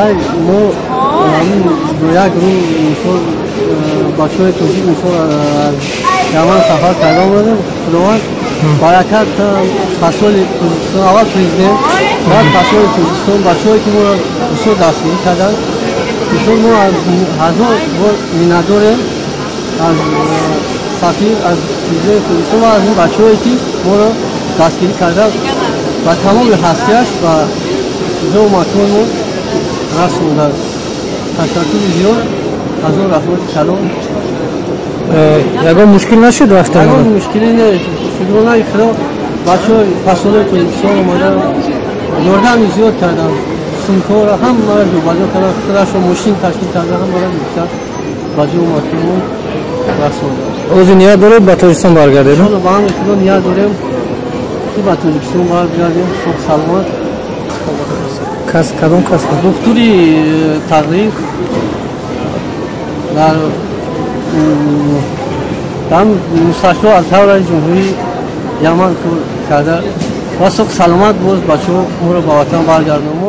ما یک روز بچه های توجیه از یمن سفر کرده آمدیم. خداوند برکت فصل پوزیسیون اول پریزیدنت بعد فصل پوزیسیون بچه هایی که ما را بسیار دستگیری کردن بسیار ما از هزار بار می‌نداریم از سفیر از پریزیدنت پوزیسیون و از این بچه هایی که ما را دستگیری کردن و تمام هستیش و چیزا و مکان ما رسم است. تشکر زیاد از اون رحمت کلام. یکم مشکل نشد وقتی یکم مشکلی نیست. شکر الله خدا بچه‌ها فصل پوزیسیون اومدن یاردم زیاد کردن. سنکا را هم مرا جوابجو کردن. خودشون ماشین تشکیل کردن هم مرا بیشتر باجو مکان رسم است. اوز نیاز داره به تاجیکستان برگردید؟ شما با هم خدا نیاز داریم که به تاجیکستان برگردیم. خوب سلامت. کس کدوم کس؟ دکتری تقریب در مستشفى الطور جمهوری یمن کرده و سلامت باز بچه ها ما رو به وطن برگردیم.